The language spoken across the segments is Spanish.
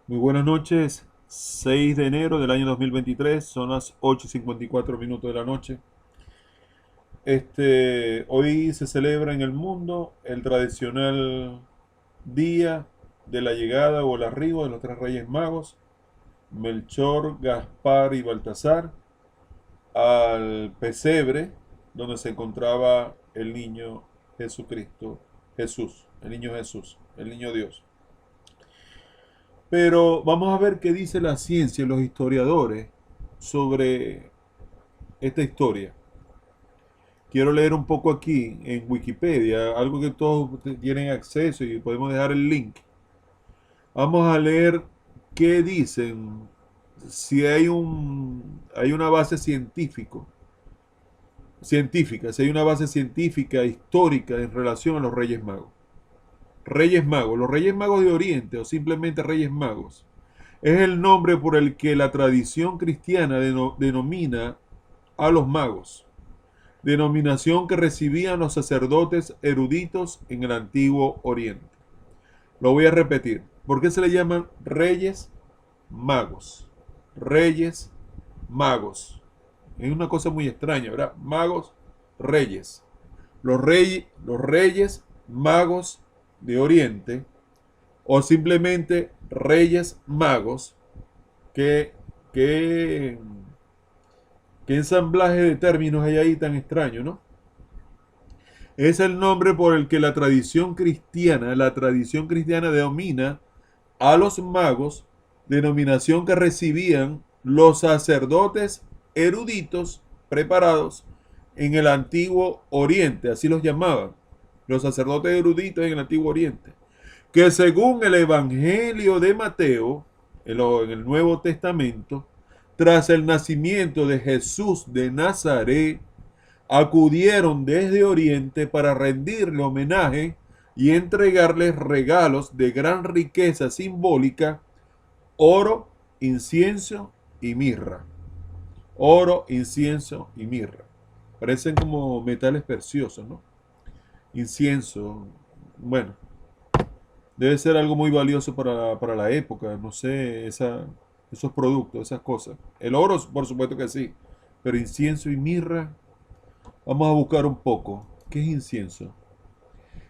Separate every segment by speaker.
Speaker 1: Muy buenas noches, 6 de enero del año 2023, son las 8:54 minutos de la noche. Hoy se celebra en el mundo el tradicional día de la llegada o el arribo de los tres reyes magos, Melchor, Gaspar y Baltasar, al pesebre donde se encontraba el niño Jesucristo, Jesús, el niño Jesús, el niño Dios. Pero vamos a ver qué dice la ciencia y los historiadores sobre esta historia. Quiero leer un poco aquí en Wikipedia, algo que todos tienen acceso y podemos dejar el link. Vamos a leer qué dicen, si hay una base científica, si hay una base científica histórica en relación a los Reyes Magos. Reyes Magos, los Reyes Magos de Oriente o simplemente Reyes Magos es el nombre por el que la tradición cristiana denomina a los magos, denominación que recibían los sacerdotes eruditos en el antiguo Oriente. Lo voy a repetir. ¿Por qué se le llaman reyes magos? Reyes magos. Es una cosa muy extraña, ¿verdad? Magos, reyes. Los reyes magos de Oriente o simplemente reyes magos. ¿Qué, qué, qué ensamblaje de términos hay ahí tan extraño, ¿no? Es el nombre por el que la tradición cristiana denomina a los magos, denominación que recibían los sacerdotes eruditos preparados en el antiguo Oriente, así los llamaban, los sacerdotes eruditos en el antiguo Oriente, que según el Evangelio de Mateo, en el Nuevo Testamento, tras el nacimiento de Jesús de Nazaret, acudieron desde Oriente para rendirle homenaje y entregarles regalos de gran riqueza simbólica, oro, incienso y mirra. Oro, incienso y mirra. Parecen como metales preciosos, ¿no? Incienso, bueno, debe ser algo muy valioso para la época, no sé, esos productos, esas cosas. El oro, por supuesto que sí, pero incienso y mirra, vamos a buscar un poco. ¿Qué es incienso?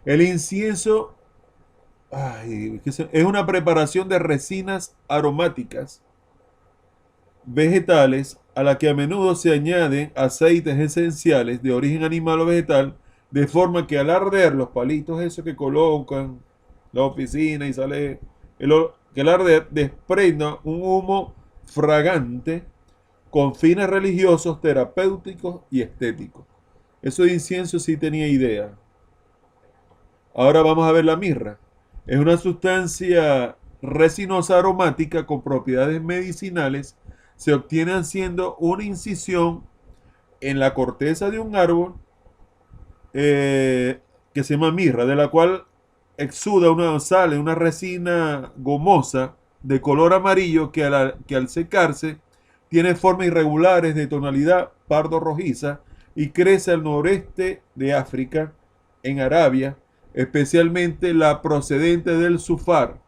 Speaker 1: El incienso es una preparación de resinas aromáticas vegetales a la que a menudo se añaden aceites esenciales de origen animal o vegetal, de forma que al arder los palitos esos que colocan la oficina y sale que al arder desprenda un humo fragante con fines religiosos, terapéuticos y estéticos. Eso de incienso sí tenía idea. Ahora vamos a ver la mirra. Es una sustancia resinosa aromática con propiedades medicinales. Se obtiene haciendo una incisión en la corteza de un árbol que se llama mirra, de la cual sale una resina gomosa de color amarillo que al secarse tiene formas irregulares de tonalidad pardo rojiza y crece al noreste de África, en Arabia, especialmente la procedente del Sufar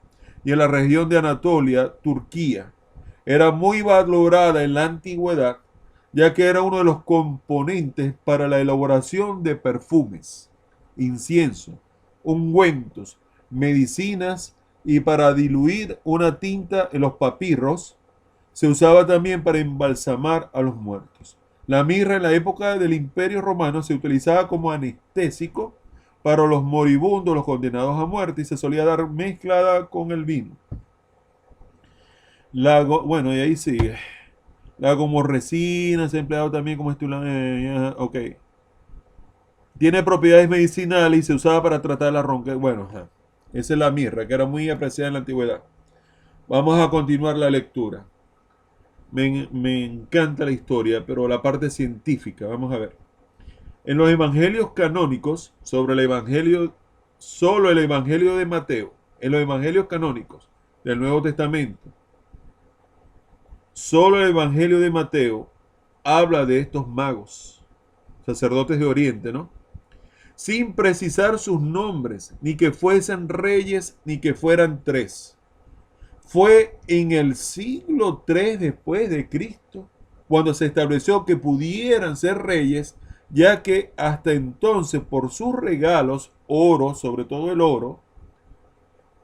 Speaker 1: y en la región de Anatolia, Turquía. Era muy valorada en la antigüedad, ya que era uno de los componentes para la elaboración de perfumes, incienso, ungüentos, medicinas y para diluir una tinta en los papirros. Se usaba también para embalsamar a los muertos. La mirra en la época del Imperio Romano se utilizaba como anestésico para los moribundos, los condenados a muerte, y se solía dar mezclada con el vino. Bueno, y ahí sigue. La gomorresina se ha empleado también como estimulante. Ok. Tiene propiedades medicinales y se usaba para tratar la ronca. Bueno, esa es la mirra, que era muy apreciada en la antigüedad. Vamos a continuar la lectura. Me encanta la historia, pero la parte científica, vamos a ver. En los evangelios canónicos, solo el evangelio de Mateo, en los evangelios canónicos del Nuevo Testamento, solo el evangelio de Mateo habla de estos magos, sacerdotes de Oriente, ¿no? Sin precisar sus nombres, ni que fuesen reyes, ni que fueran tres. Fue en el siglo III después de Cristo cuando se estableció que pudieran ser reyes, ya que hasta entonces por sus regalos, oro, sobre todo el oro,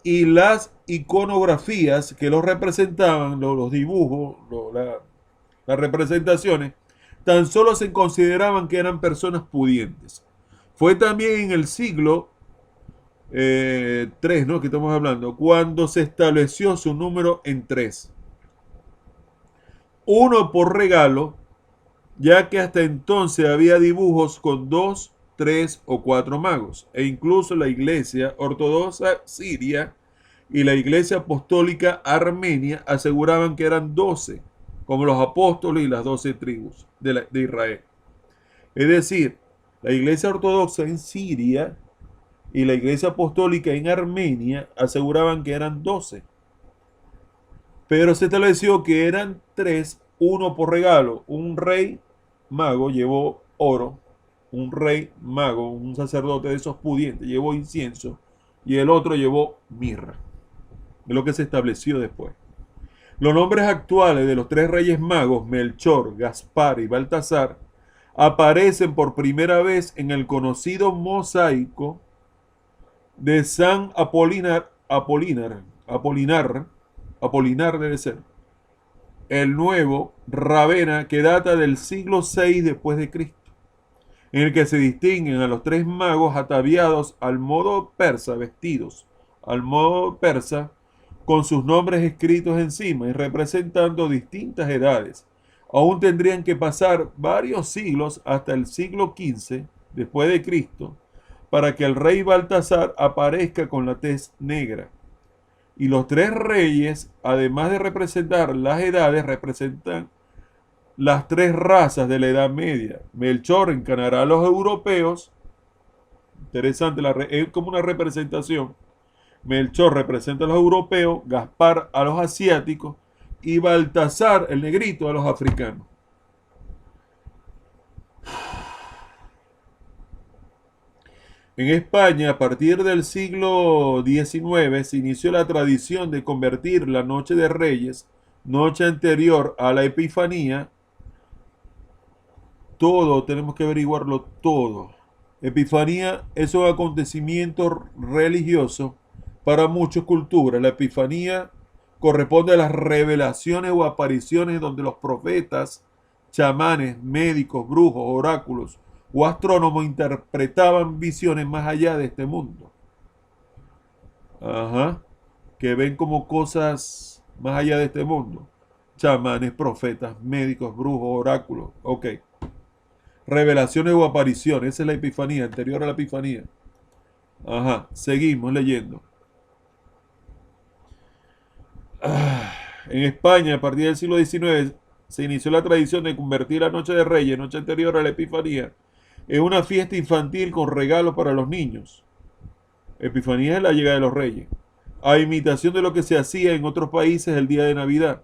Speaker 1: y las iconografías que los representaban, los dibujos, las representaciones, tan solo se consideraban que eran personas pudientes. Fue también en el siglo III, ¿no? Que estamos hablando, cuando se estableció su número en tres. Uno por regalo, ya que hasta entonces había dibujos con dos, tres o cuatro magos, e incluso la iglesia ortodoxa siria y la iglesia apostólica armenia aseguraban que eran 12, como los apóstoles y las 12 tribus de Israel. Es decir, la iglesia ortodoxa en Siria y la iglesia apostólica en Armenia aseguraban que eran 12. Pero se estableció que eran tres, uno por regalo. Un rey mago llevó oro, un rey mago, un sacerdote de esos pudientes, llevó incienso y el otro llevó mirra. Es lo que se estableció después. Los nombres actuales de los tres reyes magos, Melchor, Gaspar y Baltasar, aparecen por primera vez en el conocido mosaico de San Apolinar debe ser, el nuevo Ravenna, que data del siglo VI después de Cristo, en el que se distinguen a los tres magos ataviados al modo persa, vestidos al modo persa, con sus nombres escritos encima y representando distintas edades. Aún tendrían que pasar varios siglos hasta el siglo XV después de Cristo para que el rey Baltasar aparezca con la tez negra. Y los tres reyes, además de representar las edades, representan las tres razas de la Edad Media. Melchor encarnará a los europeos. Interesante, es como una representación. Melchor representa a los europeos, Gaspar a los asiáticos y Baltasar, el negrito, a los africanos. En España, a partir del siglo XIX, se inició la tradición de convertir la Noche de Reyes, noche anterior a la Epifanía, todo, tenemos que averiguarlo todo. Epifanía es un acontecimiento religioso para muchas culturas. La Epifanía corresponde a las revelaciones o apariciones donde los profetas, chamanes, médicos, brujos, oráculos o astrónomos interpretaban visiones más allá de este mundo. Ajá. Que ven como cosas más allá de este mundo. Chamanes, profetas, médicos, brujos, oráculos. Ok. Revelaciones o apariciones. Esa es la Epifanía, anterior a la Epifanía. Ajá. Seguimos leyendo. En España, a partir del siglo XIX, se inició la tradición de convertir la Noche de Reyes, noche anterior a la Epifanía, en una fiesta infantil con regalos para los niños. Epifanía es la llegada de los reyes, a imitación de lo que se hacía en otros países el día de Navidad,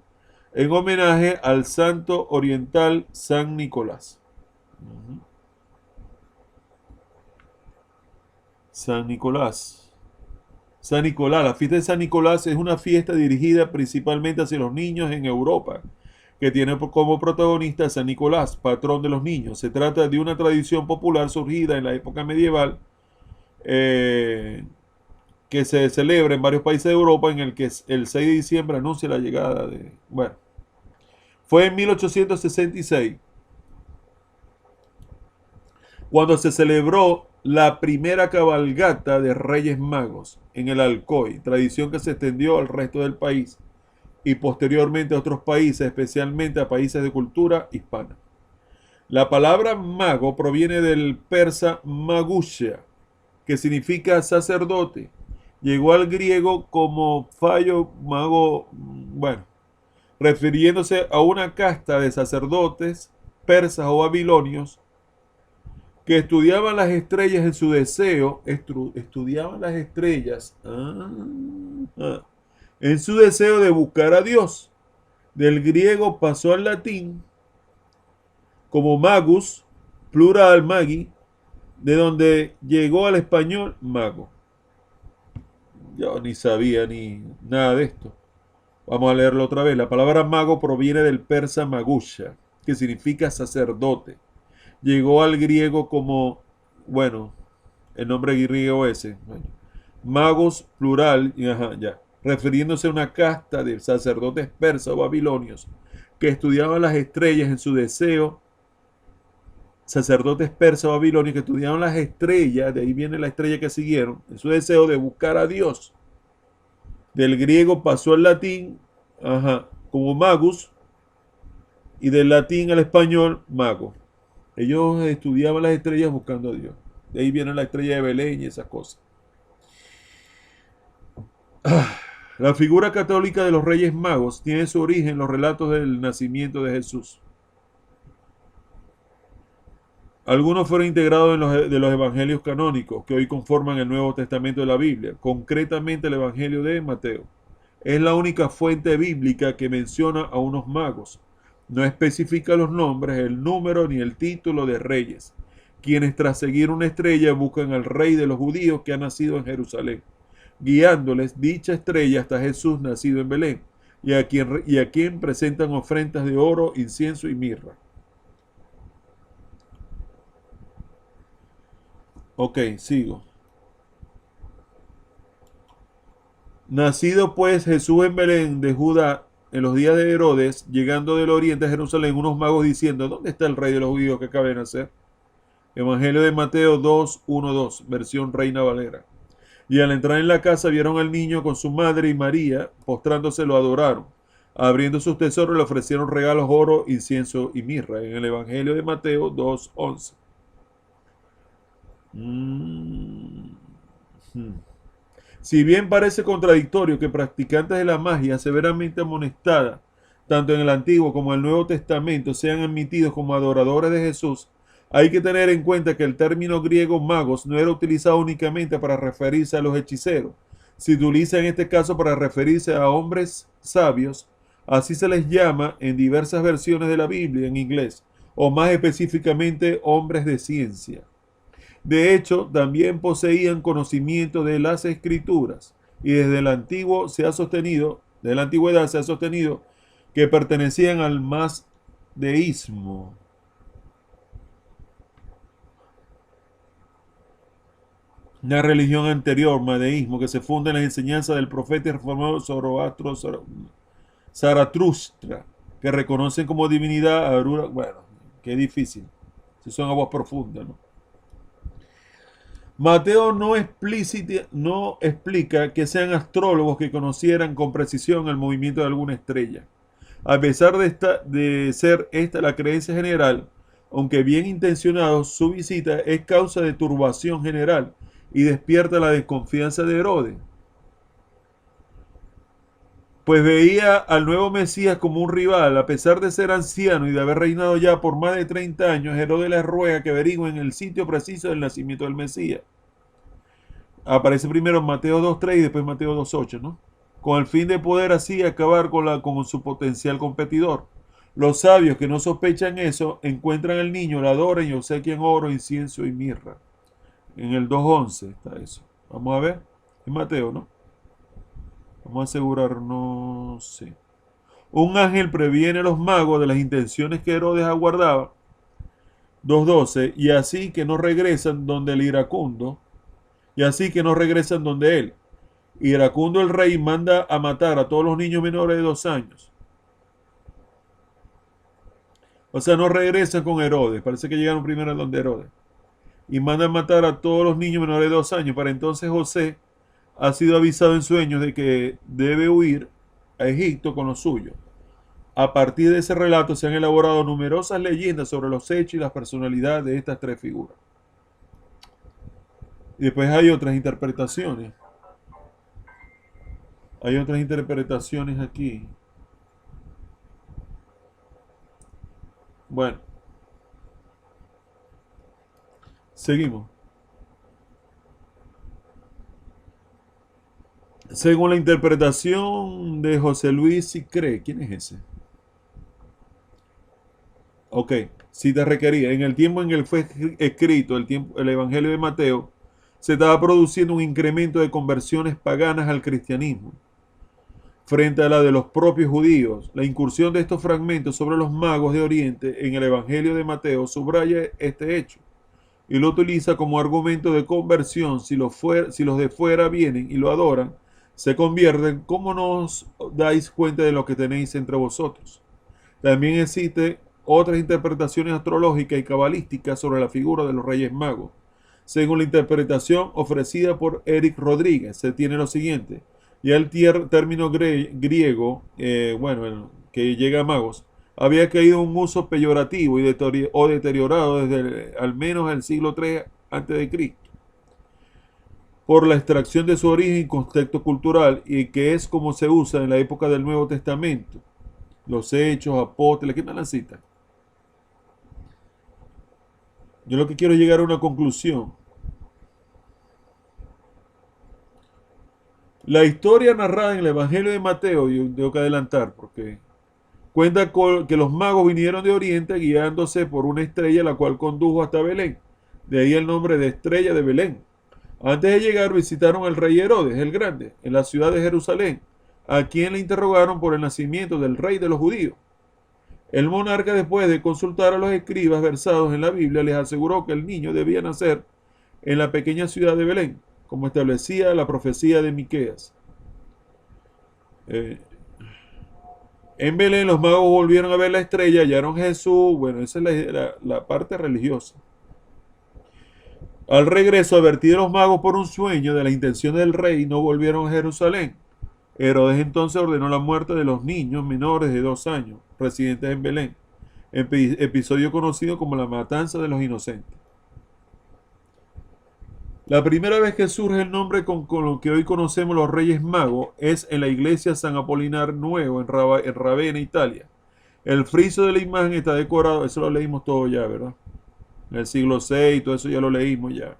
Speaker 1: en homenaje al santo oriental San Nicolás. San Nicolás. San Nicolás, la fiesta de San Nicolás es una fiesta dirigida principalmente hacia los niños en Europa, que tiene como protagonista a San Nicolás, patrón de los niños. Se trata de una tradición popular surgida en la época medieval que se celebra en varios países de Europa, en el que el 6 de diciembre anuncia la llegada de... Bueno, fue en 1866 cuando se celebró la primera cabalgata de Reyes Magos en el Alcoy, tradición que se extendió al resto del país y posteriormente a otros países, especialmente a países de cultura hispana. La palabra mago proviene del persa magusha, que significa sacerdote. Llegó al griego como fallo mago, bueno, refiriéndose a una casta de sacerdotes persas o babilonios que estudiaban las estrellas en su deseo, estudiaban las estrellas en su deseo de buscar a Dios. Del griego pasó al latín como magus, plural magi, de donde llegó al español mago. Yo ni sabía ni nada de esto. Vamos a leerlo otra vez. La palabra mago proviene del persa magusha, que significa sacerdote. Llegó al griego como, bueno, el nombre griego ese. Bueno, magos, plural, y ajá, ya. Refiriéndose a una casta de sacerdotes persas o babilonios que estudiaban las estrellas en su deseo. Sacerdotes persas o babilonios que estudiaban las estrellas, de ahí viene la estrella que siguieron, en su deseo de buscar a Dios. Del griego pasó al latín, ajá, como magus, y del latín al español, mago. Ellos estudiaban las estrellas buscando a Dios. De ahí viene la estrella de Belén y esas cosas. La figura católica de los Reyes Magos tiene su origen en los relatos del nacimiento de Jesús. Algunos fueron integrados de los evangelios canónicos que hoy conforman el Nuevo Testamento de la Biblia, concretamente el Evangelio de Mateo. Es la única fuente bíblica que menciona a unos magos. No especifica los nombres, el número ni el título de reyes, quienes tras seguir una estrella buscan al rey de los judíos que ha nacido en Jerusalén, guiándoles dicha estrella hasta Jesús nacido en Belén, y a quien presentan ofrendas de oro, incienso y mirra. Ok, sigo. Nacido pues Jesús en Belén de Judá en los días de Herodes, llegando del oriente a Jerusalén, unos magos diciendo, ¿dónde está el rey de los judíos que acaba de nacer? Evangelio de Mateo 2, 1, 2, versión Reina Valera. Y al entrar en la casa vieron al niño con su madre y María, postrándose lo adoraron. Abriendo sus tesoros le ofrecieron regalos, oro, incienso y mirra. En el Evangelio de Mateo 2, 11. Si bien parece contradictorio que practicantes de la magia severamente amonestada, tanto en el Antiguo como en el Nuevo Testamento, sean admitidos como adoradores de Jesús, hay que tener en cuenta que el término griego magos no era utilizado únicamente para referirse a los hechiceros, se utiliza en este caso para referirse a hombres sabios, así se les llama en diversas versiones de la Biblia en inglés, o más específicamente hombres de ciencia. De hecho, también poseían conocimiento de las escrituras y desde el antiguo se ha sostenido, de la antigüedad se ha sostenido que pertenecían al mazdeísmo. Una religión anterior, madeísmo, que se funda en las enseñanzas del profeta y reformador Zaratustra, que reconocen como divinidad a Arura. Bueno, qué difícil. Si son aguas profundas, ¿no? Mateo no explica que sean astrólogos que conocieran con precisión el movimiento de alguna estrella. A pesar de ser esta la creencia general, aunque bien intencionados, su visita es causa de turbación general y despierta la desconfianza de Herodes, pues veía al nuevo Mesías como un rival. A pesar de ser anciano y de haber reinado ya por más de 30 años, Herodes les ruega que averigüen el sitio preciso del nacimiento del Mesías. Aparece primero en Mateo 2.3 y después Mateo 2.8, ¿no? Con el fin de poder así acabar con su potencial competidor. Los sabios que no sospechan eso encuentran al niño, lo adoran y obsequian oro, incienso y mirra. En el 2.11 está eso. Vamos a ver. En Mateo, ¿no? Vamos a asegurarnos. Sí. Un ángel previene a los magos de las intenciones que Herodes aguardaba. 2.12. Y así que no regresan donde el iracundo. Y así que no regresan donde él. Iracundo el rey manda a matar a todos los niños menores de 2 años. O sea, no regresan con Herodes. Parece que llegaron primero a donde Herodes. Y mandan matar a todos los niños menores de 2 años. Para entonces José ha sido avisado en sueños de que debe huir a Egipto con los suyos. A partir de ese relato se han elaborado numerosas leyendas sobre los hechos y las personalidades de estas 3 figuras. Y después hay otras interpretaciones. Hay otras interpretaciones aquí. Bueno, seguimos. Según la interpretación de José Luis Sicré, ¿quién es ese? Ok, si te requería, en el tiempo en que fue escrito el Evangelio de Mateo, se estaba produciendo un incremento de conversiones paganas al cristianismo, frente a la de los propios judíos. La incursión de estos fragmentos sobre los magos de Oriente en el Evangelio de Mateo subraya este hecho y lo utiliza como argumento de conversión. Si los de fuera vienen y lo adoran, se convierten. ¿Cómo no os dais cuenta de lo que tenéis entre vosotros? También existe otras interpretaciones astrológicas y cabalísticas sobre la figura de los Reyes Magos. Según la interpretación ofrecida por Eric Rodríguez, se tiene lo siguiente: ya el término griego, que llega a magos, había caído en un uso peyorativo o deteriorado desde al menos el siglo III a.C. por la extracción de su origen y contexto cultural, y que es como se usa en la época del Nuevo Testamento. Los Hechos, Apóstoles, ¿qué tal la cita? Yo lo que quiero es llegar a una conclusión. La historia narrada en el Evangelio de Mateo, yo tengo que adelantar porque cuenta que los magos vinieron de Oriente guiándose por una estrella la cual condujo hasta Belén. De ahí el nombre de estrella de Belén. Antes de llegar visitaron al rey Herodes el Grande en la ciudad de Jerusalén, a quien le interrogaron por el nacimiento del rey de los judíos. El monarca, después de consultar a los escribas versados en la Biblia, les aseguró que el niño debía nacer en la pequeña ciudad de Belén, como establecía la profecía de Miqueas. En Belén los magos volvieron a ver la estrella, hallaron Jesús. Bueno, esa es la parte religiosa. Al regreso, advertidos los magos por un sueño de la intención del rey, no volvieron a Jerusalén. Herodes entonces ordenó la muerte de los niños menores de 2 años, residentes en Belén, episodio conocido como la matanza de los inocentes. La primera vez que surge el nombre con lo que hoy conocemos los Reyes Magos es en la iglesia San Apolinar Nuevo en Ravenna, Italia. El friso de la imagen está decorado, eso lo leímos todo ya, ¿verdad? En el siglo VI, todo eso ya lo leímos ya.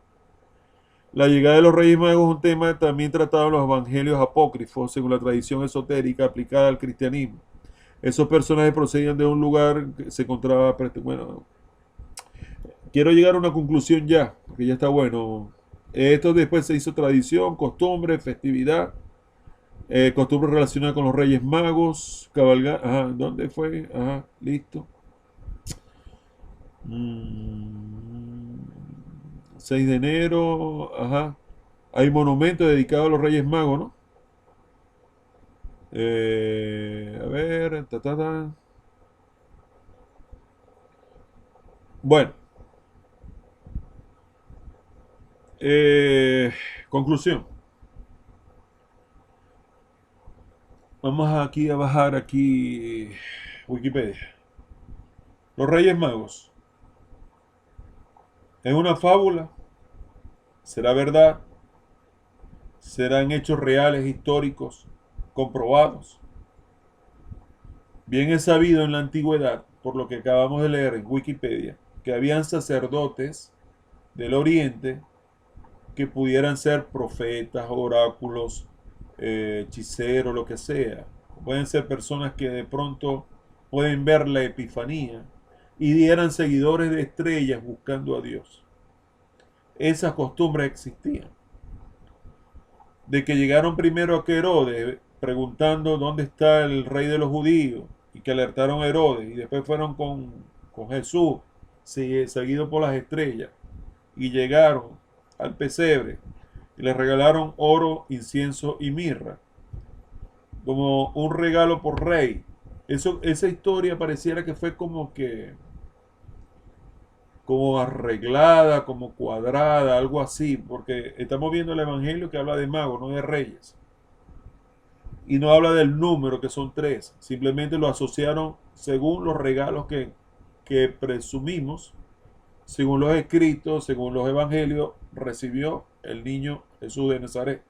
Speaker 1: La llegada de los Reyes Magos es un tema también tratado en los evangelios apócrifos, según la tradición esotérica aplicada al cristianismo. Esos personajes procedían de un lugar que se encontraba... Bueno, quiero llegar a una conclusión ya, porque ya está bueno. Esto después se hizo tradición, costumbre, festividad, costumbre relacionada con los Reyes Magos, cabalgar. Ajá, ¿dónde fue? Ajá, listo. 6 de enero, ajá. Hay monumentos dedicados a los Reyes Magos, ¿no? A ver, Bueno, conclusión. Vamos aquí a bajar aquí Wikipedia. Los Reyes Magos. ¿Es una fábula? ¿Será verdad? ¿Serán hechos reales, históricos, comprobados? Bien es sabido en la antigüedad, por lo que acabamos de leer en Wikipedia, que habían sacerdotes del Oriente que pudieran ser profetas, oráculos, hechiceros, lo que sea. Pueden ser personas que de pronto pueden ver la epifanía y eran seguidores de estrellas buscando a Dios. Esas costumbres existían. De que llegaron primero a Herodes preguntando dónde está el rey de los judíos y que alertaron a Herodes y después fueron con Jesús seguido por las estrellas y llegaron al pesebre y le regalaron oro, incienso y mirra como un regalo por rey. Esa historia pareciera que fue como arreglada, como cuadrada, algo así, porque estamos viendo el evangelio que habla de magos, no de reyes. Y no habla del número, que son 3. Simplemente lo asociaron según los regalos que presumimos, según los escritos, según los evangelios, recibió el niño Jesús de Nazaret.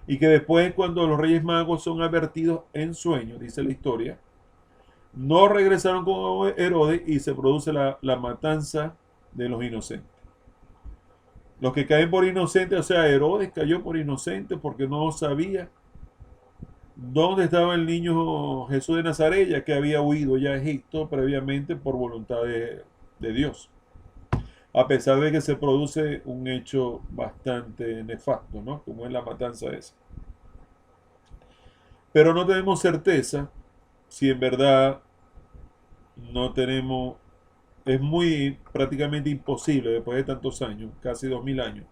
Speaker 1: Y que después, cuando los Reyes Magos son advertidos en sueños, dice la historia, no regresaron con Herodes y se produce la matanza de los inocentes. Los que caen por inocentes, o sea, Herodes cayó por inocente porque no sabía dónde estaba el niño Jesús de Nazaret, ya que había huido ya a Egipto previamente por voluntad de Dios. A pesar de que se produce un hecho bastante nefasto, ¿no? Como es la matanza esa. Pero no tenemos certeza si en verdad no tenemos, es muy prácticamente imposible después de tantos años, casi 2000 años,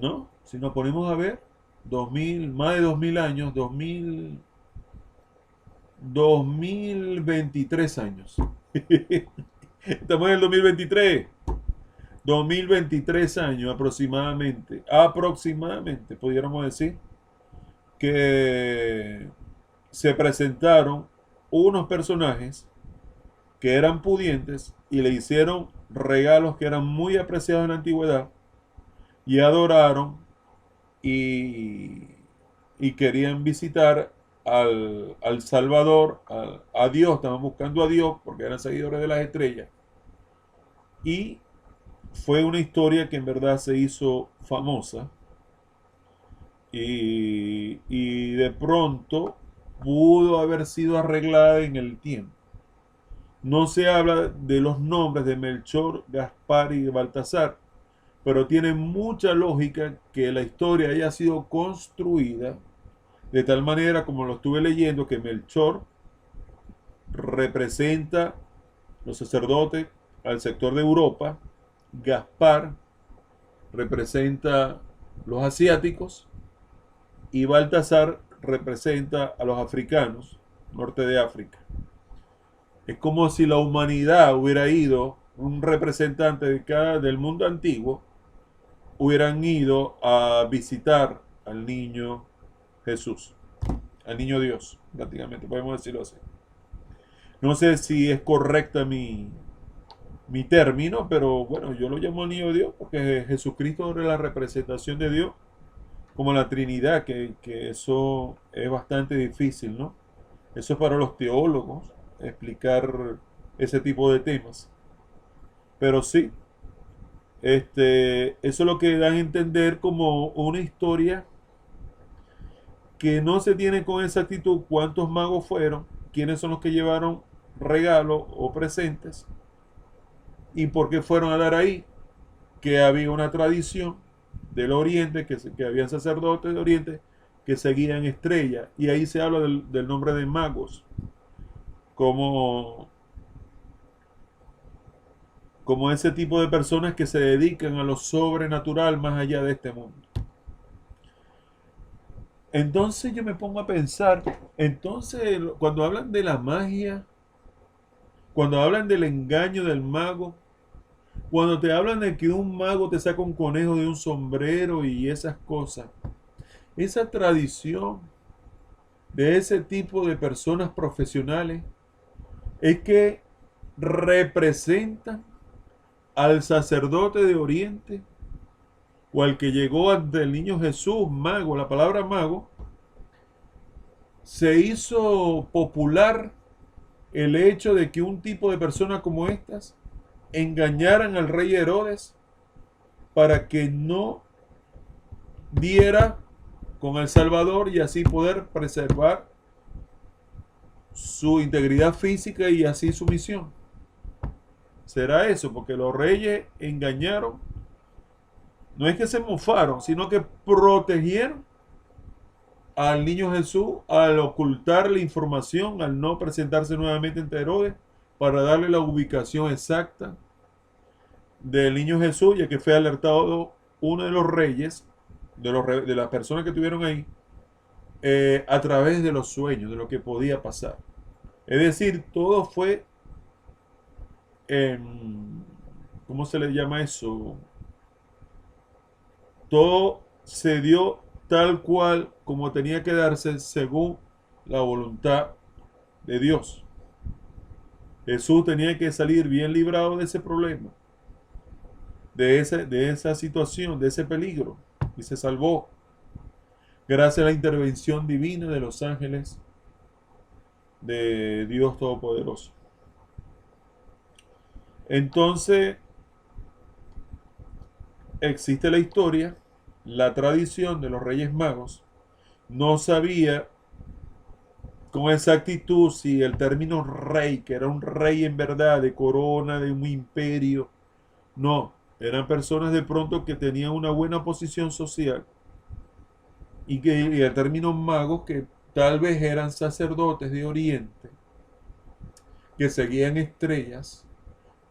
Speaker 1: ¿no? Si nos ponemos a ver, 2000, más de 2000 años, 2023 años. Estamos en el 2023. 2023 años aproximadamente, pudiéramos decir, que se presentaron unos personajes que eran pudientes y le hicieron regalos que eran muy apreciados en la antigüedad y adoraron y, y querían visitar al Salvador, a Dios, estaban buscando a Dios porque eran seguidores de las estrellas. Y fue una historia que en verdad se hizo famosa y de pronto pudo haber sido arreglada en el tiempo. No se habla de los nombres de Melchor, Gaspar y Baltasar, pero tiene mucha lógica que la historia haya sido construida de tal manera, como lo estuve leyendo, que Melchor representa los sacerdotes al sector de Europa, Gaspar representa los asiáticos y Baltasar representa a los africanos, norte de África. Es como si la humanidad hubiera ido, un representante del mundo antiguo, hubieran ido a visitar al niño Jesús, al niño Dios, prácticamente, podemos decirlo así. No sé si es correcta mi término, pero bueno, yo lo llamo niño Dios porque Jesucristo era la representación de Dios, como la Trinidad, que eso es bastante difícil, ¿no? Eso es para los teólogos, explicar ese tipo de temas. Pero sí, eso es lo que dan a entender como una historia que no se tiene con exactitud cuántos magos fueron, quiénes son los que llevaron regalos o presentes y por qué fueron a dar ahí, que había una tradición del Oriente, que habían sacerdotes del Oriente que seguían estrellas, y ahí se habla del nombre de magos, como, como ese tipo de personas que se dedican a lo sobrenatural más allá de este mundo. Entonces yo me pongo a pensar, entonces cuando hablan de la magia, cuando hablan del engaño del mago, cuando te hablan de que un mago te saca un conejo de un sombrero y esas cosas, esa tradición de ese tipo de personas profesionales es que representan al sacerdote de Oriente o al que llegó ante el niño Jesús, mago. La palabra mago se hizo popular el hecho de que un tipo de personas como estas engañaran al rey Herodes para que no diera con el Salvador y así poder preservar su integridad física y así su misión. Será eso, porque los reyes engañaron, no es que se mofaron, sino que protegieron al niño Jesús al ocultar la información, al no presentarse nuevamente ante Herodes, para darle la ubicación exacta del niño Jesús, ya que fue alertado uno de los reyes, de las personas que estuvieron ahí, a través de los sueños, de lo que podía pasar. Es decir, todo fue, ¿cómo se le llama eso? Todo se dio tal cual como tenía que darse según la voluntad de Dios. Jesús tenía que salir bien librado de ese problema, de esa situación, de ese peligro, y se salvó gracias a la intervención divina de los ángeles de Dios Todopoderoso. Entonces, existe la historia, la tradición de los Reyes Magos. No sabía con exactitud si el término rey, que era un rey en verdad, de corona, de un imperio, no, eran personas de pronto que tenían una buena posición social y el término magos, que tal vez eran sacerdotes de Oriente que seguían estrellas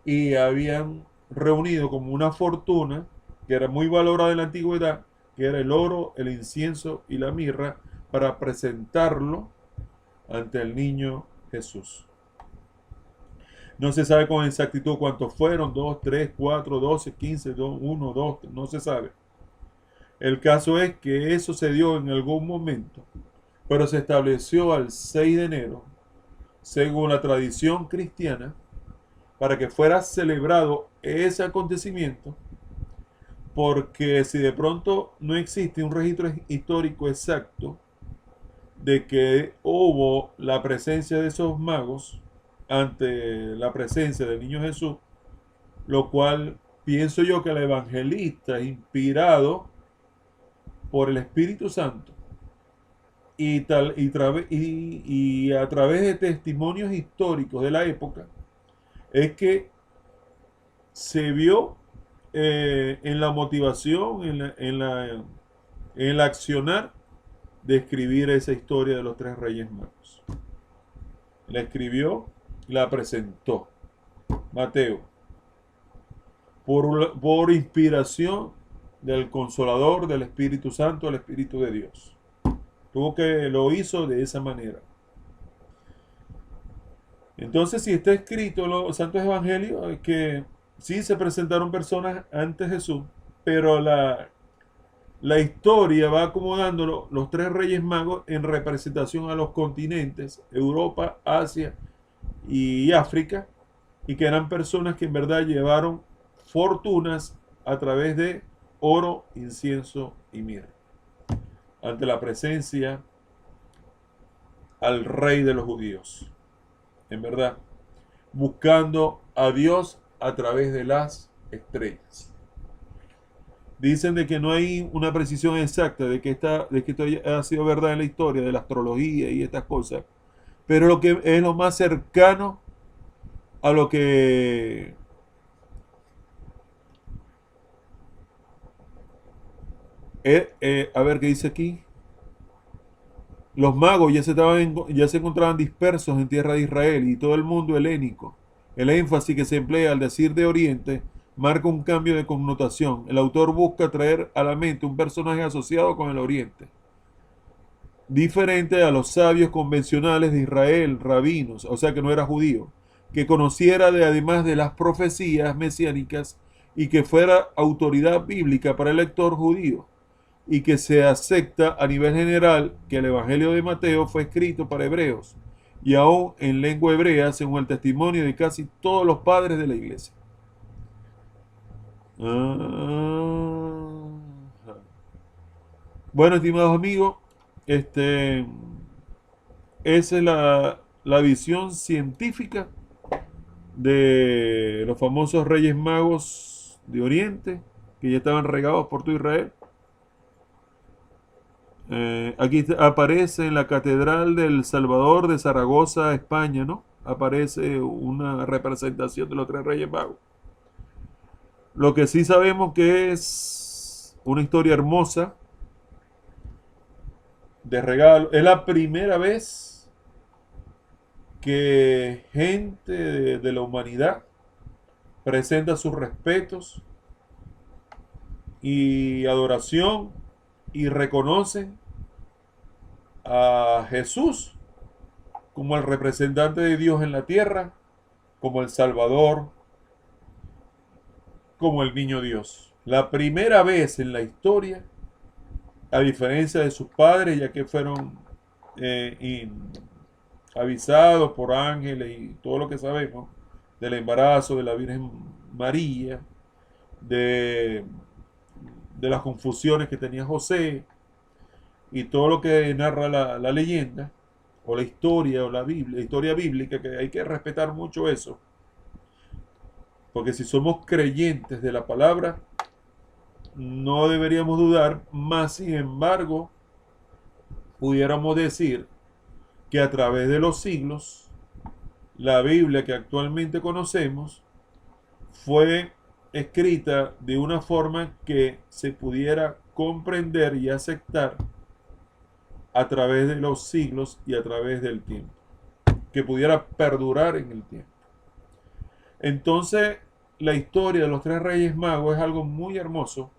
Speaker 1: y habían reunido como una fortuna que era muy valorada en la antigüedad, que era el oro, el incienso y la mirra, para presentarlo ante el niño Jesús. No se sabe con exactitud cuántos fueron, 2, 3, 4, 12, 15, 2, 1, 2, no se sabe. El caso es que eso se dio en algún momento, pero se estableció al 6 de enero, según la tradición cristiana, para que fuera celebrado ese acontecimiento, porque si de pronto no existe un registro histórico exacto de que hubo la presencia de esos magos ante la presencia del niño Jesús, lo cual pienso yo que el evangelista, inspirado por el Espíritu Santo y a través de testimonios históricos de la época, es que se vio en la motivación, en el accionar de escribir esa historia de los tres reyes magos. La escribió, la presentó Mateo por inspiración del Consolador, del Espíritu Santo, del Espíritu de Dios. Lo hizo de esa manera. Entonces, si está escrito en los Santos Evangelios, es que sí se presentaron personas antes de Jesús, pero la historia va acomodando los tres reyes magos en representación a los continentes, Europa, Asia y África, y que eran personas que en verdad llevaron fortunas a través de oro, incienso y mirra, ante la presencia al rey de los judíos, en verdad, buscando a Dios a través de las estrellas. Dicen de que no hay una precisión exacta de que esto ha sido verdad en la historia de la astrología y estas cosas, pero lo que es lo más cercano a lo que a ver qué dice aquí. Los magos ya se encontraban dispersos en tierra de Israel y todo el mundo helénico. El énfasis que se emplea al decir de Oriente marca un cambio de connotación. El autor busca traer a la mente un personaje asociado con el Oriente, diferente a los sabios convencionales de Israel, rabinos, o sea que no era judío, que conociera además de las profecías mesiánicas y que fuera autoridad bíblica para el lector judío, y que se acepta a nivel general que el Evangelio de Mateo fue escrito para hebreos y aún en lengua hebrea, según el testimonio de casi todos los padres de la iglesia. Bueno, estimados amigos, esa es la visión científica de los famosos Reyes Magos de Oriente, que ya estaban regados por todo Israel. Aquí aparece en la Catedral del Salvador de Zaragoza, España, ¿no? Aparece una representación de los tres Reyes Magos. Lo que sí sabemos que es una historia hermosa de regalo. Es la primera vez que gente de la humanidad presenta sus respetos y adoración y reconocen a Jesús como el representante de Dios en la tierra, como el Salvador, como el niño Dios. La primera vez en la historia, a diferencia de sus padres, ya que fueron avisados por ángeles y todo lo que sabemos del embarazo de la Virgen María, de las confusiones que tenía José y todo lo que narra la leyenda o la historia o la Biblia, la historia bíblica, que hay que respetar mucho eso, porque si somos creyentes de la palabra no deberíamos dudar, más sin embargo pudiéramos decir que a través de los siglos la Biblia que actualmente conocemos fue escrita de una forma que se pudiera comprender y aceptar a través de los siglos y a través del tiempo, que pudiera perdurar en el tiempo. Entonces, la historia de los tres reyes magos es algo muy hermoso.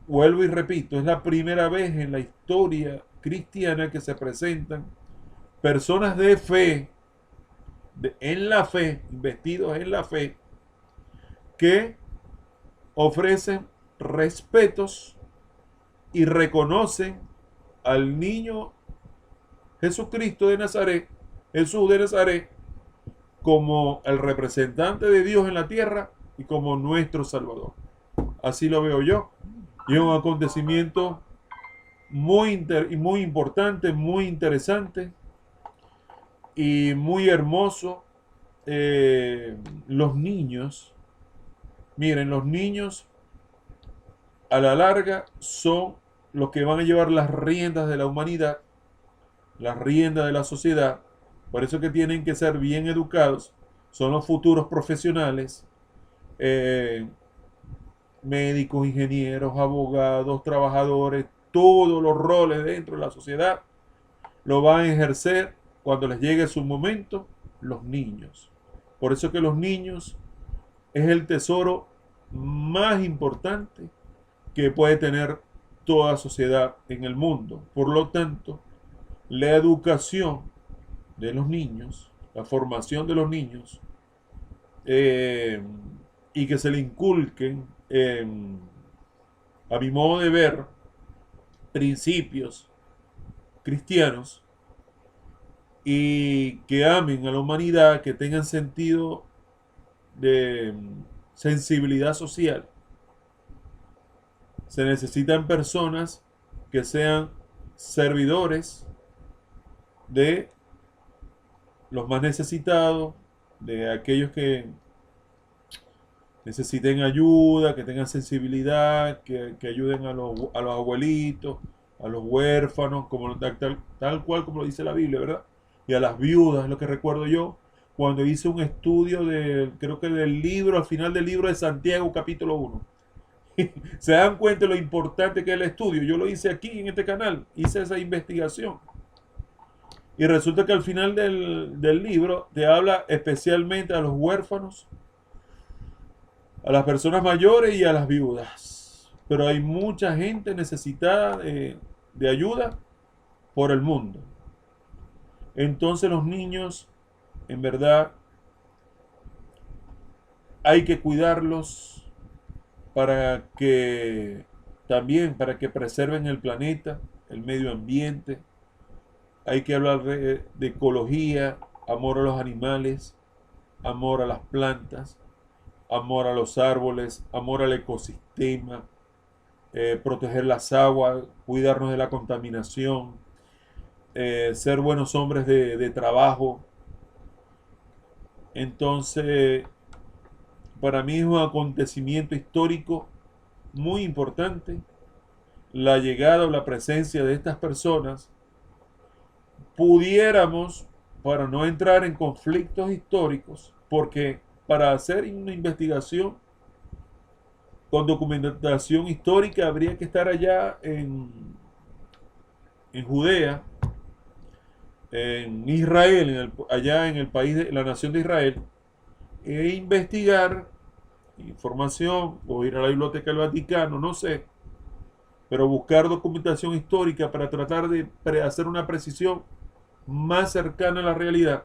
Speaker 1: Vuelvo y repito, es la primera vez en la historia cristiana que se presentan personas de fe, en la fe, investidos en la fe, que ofrecen respetos y reconocen al niño Jesucristo de Nazaret, Jesús de Nazaret, como el representante de Dios en la tierra y como nuestro Salvador. Así lo veo yo. Y es un acontecimiento muy importante, muy interesante y muy hermoso. Los niños, miren, los niños a la larga son los que van a llevar las riendas de la humanidad, las riendas de la sociedad. Por eso que tienen que ser bien educados. Son los futuros profesionales, médicos, ingenieros, abogados, trabajadores, todos los roles dentro de la sociedad lo van a ejercer cuando les llegue su momento los niños. Por eso que los niños es el tesoro más importante que puede tener toda sociedad en el mundo. Por lo tanto, la educación de los niños, la formación de los niños, y que se le inculquen, a mi modo de ver, principios cristianos y que amen a la humanidad, que tengan sentido de sensibilidad social. Se necesitan personas que sean servidores de los más necesitados, de aquellos que necesiten ayuda, que tengan sensibilidad, que ayuden a los abuelitos, a los huérfanos, como tal cual como lo dice la Biblia, ¿verdad? Y a las viudas, es lo que recuerdo yo, cuando hice un estudio creo que del libro, al final del libro de Santiago, capítulo 1. Se dan cuenta de lo importante que es el estudio. Yo lo hice aquí en este canal, hice esa investigación. Y resulta que al final del libro te habla especialmente a los huérfanos, a las personas mayores y a las viudas. Pero hay mucha gente necesitada de ayuda por el mundo. Entonces los niños, en verdad, hay que cuidarlos para que preserven el planeta, el medio ambiente. Hay que hablar de ecología, amor a los animales, amor a las plantas, amor a los árboles, amor al ecosistema, proteger las aguas, cuidarnos de la contaminación, ser buenos hombres de trabajo. Entonces, para mí es un acontecimiento histórico muy importante la llegada o la presencia de estas personas. Pudiéramos, para no entrar en conflictos históricos, porque para hacer una investigación con documentación histórica habría que estar allá en Judea, en Israel, allá en el país de la nación de Israel, e investigar información o ir a la Biblioteca del Vaticano, no sé, pero buscar documentación histórica para tratar de hacer una precisión más cercana a la realidad.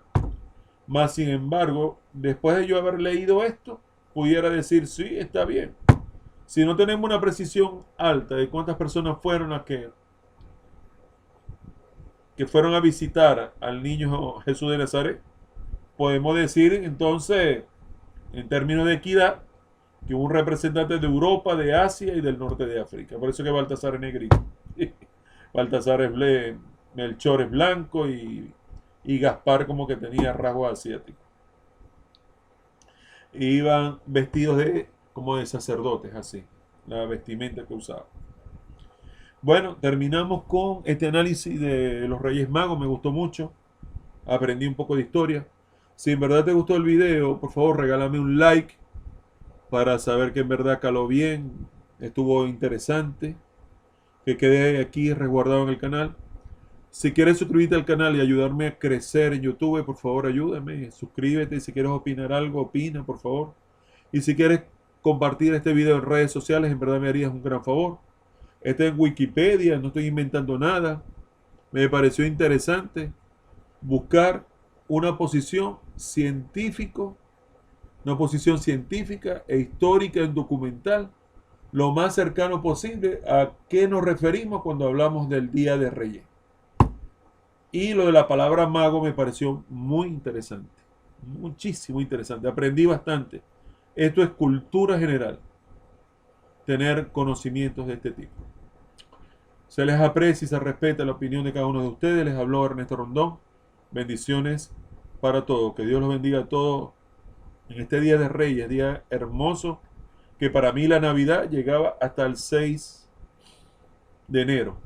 Speaker 1: Más sin embargo, después de yo haber leído esto, pudiera decir, sí, está bien. Si no tenemos una precisión alta de cuántas personas fueron las que fueron a visitar al niño Jesús de Nazaret, podemos decir entonces, en términos de equidad, que hubo un representante de Europa, de Asia y del norte de África. Por eso que Baltasar es negrito. Baltasar es Melchor es blanco y Gaspar como que tenía rasgos asiáticos. Iban vestidos como de sacerdotes, así, la vestimenta que usaban. Bueno, terminamos con este análisis de los Reyes Magos. Me gustó mucho. Aprendí un poco de historia. Si en verdad te gustó el video, por favor regálame un like para saber que en verdad caló bien, estuvo interesante. que quede aquí resguardado en el canal. Si quieres suscribirte al canal y ayudarme a crecer en YouTube, por favor ayúdame, suscríbete. Si quieres opinar algo, opina, por favor. Y si quieres compartir este video en redes sociales, en verdad me harías un gran favor. Este es en Wikipedia, no estoy inventando nada. Me pareció interesante buscar una posición una posición científica e histórica en documental, lo más cercano posible a qué nos referimos cuando hablamos del Día de Reyes. Y lo de la palabra mago me pareció muy interesante, muchísimo interesante. Aprendí bastante. Esto es cultura general, tener conocimientos de este tipo. Se les aprecia y se respeta la opinión de cada uno de ustedes. Les habló Ernesto Rondón. Bendiciones para todos. Que Dios los bendiga a todos en este Día de Reyes, día hermoso, que para mí la Navidad llegaba hasta el 6 de enero,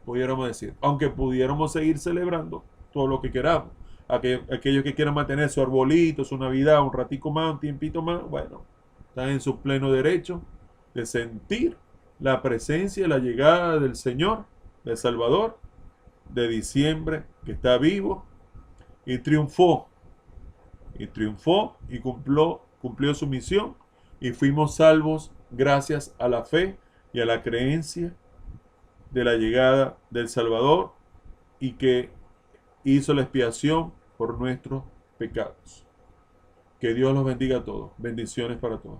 Speaker 1: pudiéramos decir. Aunque pudiéramos seguir celebrando todo lo que queramos. Aquellos que quieran mantener su arbolito, su Navidad, un ratico más, un tiempito más, bueno, están en su pleno derecho de sentir la presencia, la llegada del Señor, del Salvador, de diciembre, que está vivo y triunfó. Y cumplió su misión y fuimos salvos gracias a la fe y a la creencia de la llegada del Salvador y que hizo la expiación por nuestros pecados. Que Dios los bendiga a todos. Bendiciones para todos.